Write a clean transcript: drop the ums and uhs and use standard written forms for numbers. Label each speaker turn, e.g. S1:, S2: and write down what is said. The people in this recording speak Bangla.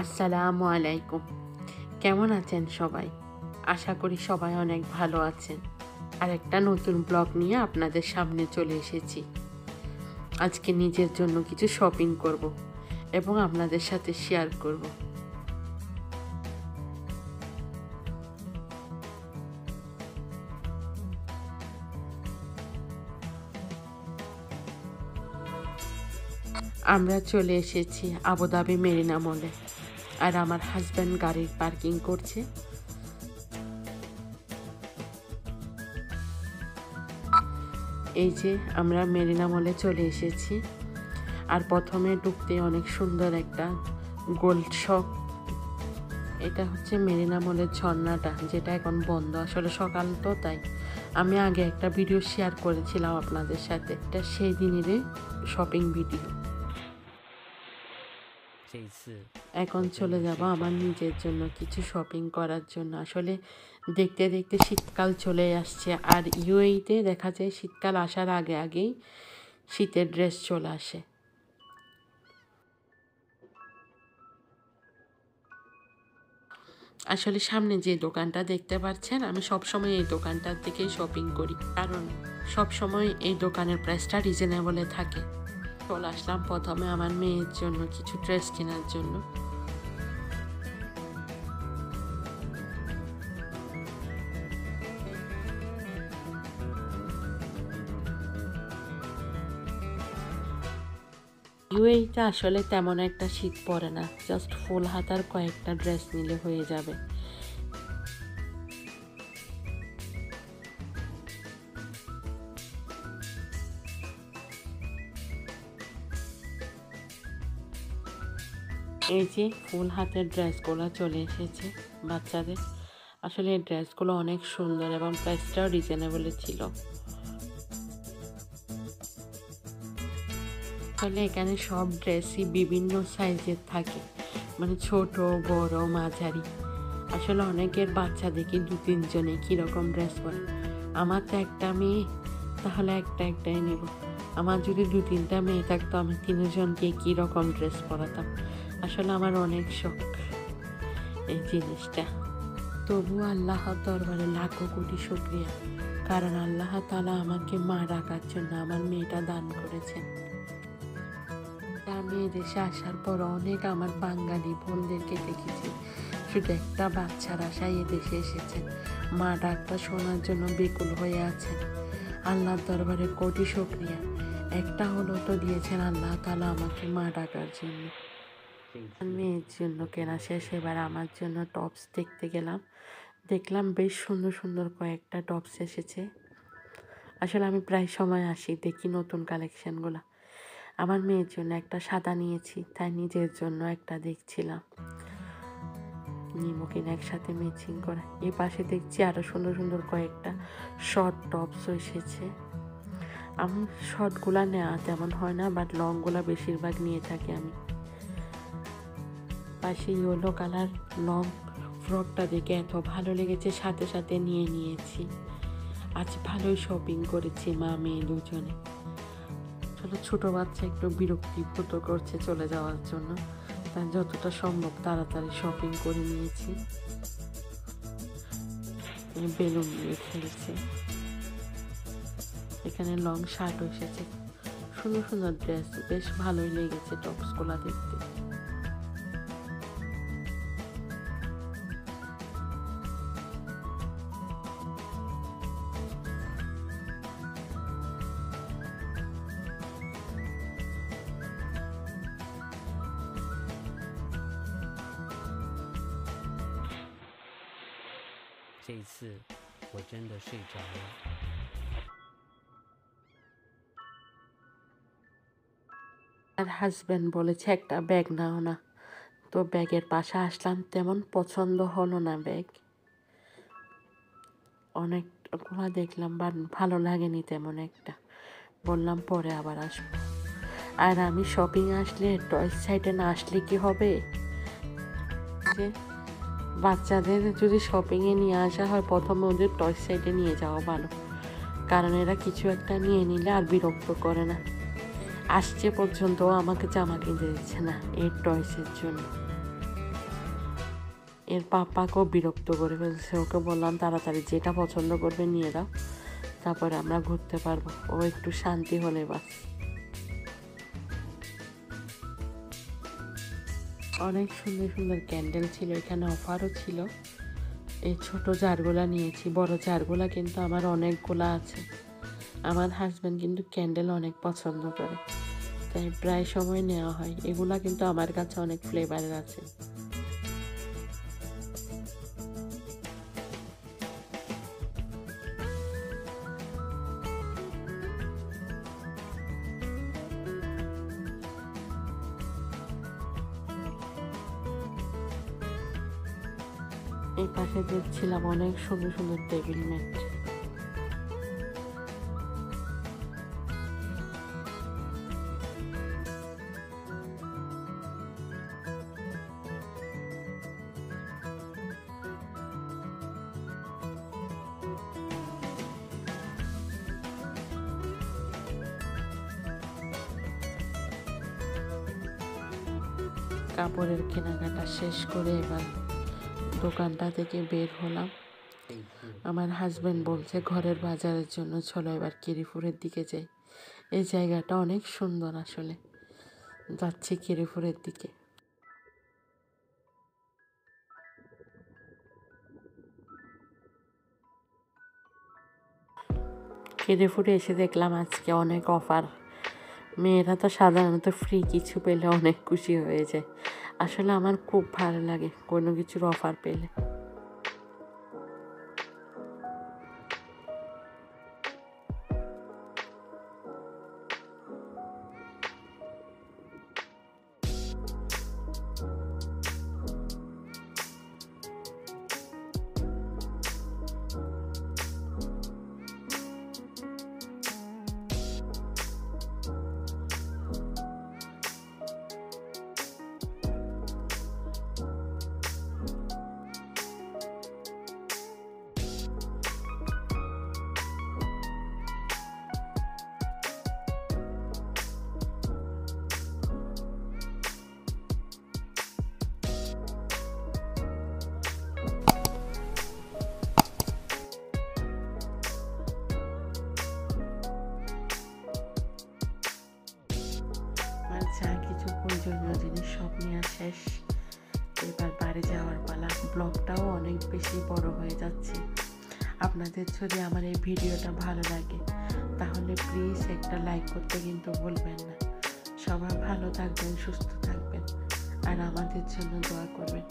S1: আসসালামু আলাইকুম। কেমন আছেন সবাই? আশা করি সবাই অনেক ভালো আছেন। আর একটা নতুন ব্লগ নিয়ে আপনাদের সামনে চলে এসেছি। আজকে নিজের জন্য কিছু শপিং করব এবং আপনাদের সাথে শেয়ার করব। আমরা চলে এসেছি আবুধাবি মেরিনা মলে। আর আমার হাজব্যান্ড গাড়ির পার্কিং করছে। এই যে আমরা মেরিনা মলে চলে এসেছি। আর প্রথমে ঢুকতে অনেক সুন্দর একটা গোল্ড শপ। এটা হচ্ছে মেরিনা মলের ঝর্ণাটা, যেটা এখন বন্ধ। আসলে সকাল তো, তাই আমি আগে একটা ভিডিও শেয়ার করেছিলাম আপনাদের সাথে। এটা সেই দিনেরই শপিং ভিডিও। এখন চলে যাব আমার নিজের জন্য কিছু শপিং করার জন্য। আসলে দেখতে দেখতে শীতকাল চলে আসছে। আর ইউএইতে দেখা যায় শীতকাল আসার আগে আগেই শীতের ড্রেস চলে আসে। আসলে সামনে যে দোকানটা দেখতে পাচ্ছেন, আমি সবসময় এই দোকানটার থেকেই শপিং করি, কারণ সবসময় এই দোকানের প্রাইসটা রিজনেবলে থাকে। চলে আসলাম প্রথমে আমার মেয়ের জন্য কিছু ড্রেস কেনার জন্য। ইউএইতে আসলে তেমন একটা শীত পড়ে না, জাস্ট ফুল হাতার কয়েকটা ড্রেস নিলে হয়ে যাবে। এই যে ফুল হাতের ড্রেসগুলো চলে এসেছে বাচ্চাদের। আসলে এই ড্রেসগুলো অনেক সুন্দর এবং প্রাইসটাও রিজনেবল ছিল। আসলে এখানে সব ড্রেসই বিভিন্ন সাইজের থাকে, মানে ছোট, বড়, মাঝারি। আসলে অনেকের বাচ্চা দেখি 2-3 জনে কীরকম ড্রেস পরে। আমার তো একটা মেয়ে, তাহলে একটাই নেব। আমার যদি 2-3টা মেয়ে থাকতো, আমি 3জনকে কীরকম ড্রেস পরাতাম। আসলে আমার অনেক শখ এই জিনিসটা। তবু আল্লাহর দরবারে লাখো কোটি শুকরিয়া, কারণ আল্লাহ তাআলা আমাকে মা ডাকার জন্য আমার মেয়েটা দান করেছেন। আমি এদেশে আসার পর অনেক আমার বাঙালি বোনদেরকে দেখেছি শুধু একটা বাচ্চার আশায় এদেশে এসেছেন, মা ডাকটা শোনার জন্য বিকুল হয়ে আছেন। আল্লাহর দরবারে কোটি শুকরিয়া, একটা হলো তো দিয়েছেন আল্লাহ তাআলা আমাকে মা ডাকার জন্য। মেয়ের জন্য কেনা শেষ, এবার আমার জন্য টপস দেখতে গেলাম। দেখলাম বেশ সুন্দর সুন্দর কয়েকটা টপস এসেছে। আসলে আমি প্রায় সময় আসি, দেখি নতুন কালেকশানগুলো। আমার মেয়ের জন্য একটা সাদা নিয়েছি, তাই নিজের জন্য একটা দেখছিলাম নিমো কিনা একসাথে ম্যাচিং করা। এই পাশে দেখছি আরও সুন্দর সুন্দর কয়েকটা শর্ট টপসও এসেছে। আমি শর্টগুলা নেওয়া তেমন হয় না, বাট লংগুলা বেশিরভাগ নিয়ে থাকি আমি। পাশে ইয়েলো কালার লং ফ্রকটা দেখে এত ভালো লেগেছে, সাথে সাথে নিয়ে নিয়েছি। আজ ভালোই শপিং করেছি মা মেয়ে দুজনে। আসলে ছোটো বাচ্চা একটু বিরক্তিবোধ করছে চলে যাওয়ার জন্য, তাই যতটা সম্ভব তাড়াতাড়ি শপিং করে নিয়েছি। বেলুন নিয়ে খেলছে। এখানে লং শার্টও এসেছে, সুন্দর সুন্দর ড্রেস, বেশ ভালোই লেগেছে টপসগুলো দেখতে।
S2: 这一次我真的睡着了。
S1: আর হাজব্যান্ড বলেছে একটা ব্যাগ নাও না, তো ব্যাগের পাশে আসলাম, তেমন পছন্দ হলো না ব্যাগ। অনেকগুলো দেখলাম বাট ভালো লাগেনি তেমন একটা, বললাম পরে আবার আসবো। আর আমি শপিং আসলে টয়েস সাইডে না আসলে কি হবে, যে বাচ্চাদের যদি শপিংয়ে নিয়ে আসা হয়, প্রথমে ওদের টয়েস সাইডে নিয়ে যাওয়া ভালো, কারণ এরা কিছু একটা নিয়ে নিলে আর বিরক্ত করে না। আসছে পর্যন্ত আমাকে জামা কিনতে দিচ্ছে না এর টয়েসের জন্য। এর পাপাকেও বিরক্ত করে ফেলছে। ওকে বললাম তাড়াতাড়ি যেটা পছন্দ করবে নিয়ে দাও, তারপরে আমরা ঘুরতে পারবো, ও একটু শান্তি হলে বাস। অনেক সুন্দর সুন্দর ক্যান্ডেল ছিল, এখানে অফারও ছিল। এই ছোট জারগুলা নিয়েছি, বড় জারগুলা কিন্তু আমার অনেকগুলা আছে। আমার হাজব্যান্ড কিন্তু ক্যান্ডেল অনেক পছন্দ করে, তাই প্রায় সময় নেওয়া হয়। এগুলা কিন্তু আমার কাছে অনেক ফ্লেভারের আছে। এই পাশে দেখছিলাম অনেক সুন্দর সুন্দর টেবিল ম্যাট। কাপড়ের কেনাকাটা শেষ করে এবার দোকানটা থেকে বের হলাম। আমার হাজব্যান্ড বলছে ঘরের বাজারের জন্য চলো এবার কিরিপুরের দিকে যাই। এই জায়গাটা অনেক সুন্দর, আসলে যাচ্ছি কিরিপুরের দিকে। কিরিপুরে এসে দেখলাম আজকে অনেক অফার। মেয়েরা তো সাধারণত ফ্রি কিছু পেলে অনেক খুশি হয়ে যায়। আসলে আমার খুব ভালো লাগে কোনো কিছুর অফার পেলে। যা কিছু প্রয়োজনীয় জিনিস সব নেওয়া শেষ, এবার বাড়ি যাওয়ার পালা। ব্লগটাও অনেক বেশি বড় হয়ে যাচ্ছে। আপনাদের যদি আমার এই ভিডিওটা ভালো লাগে তাহলে প্লিজ একটা লাইক করতে কিন্তু ভুলবেন না। সবাই ভালো থাকবেন, সুস্থ থাকবেন, আর আমাদের জন্য দোয়া করবেন।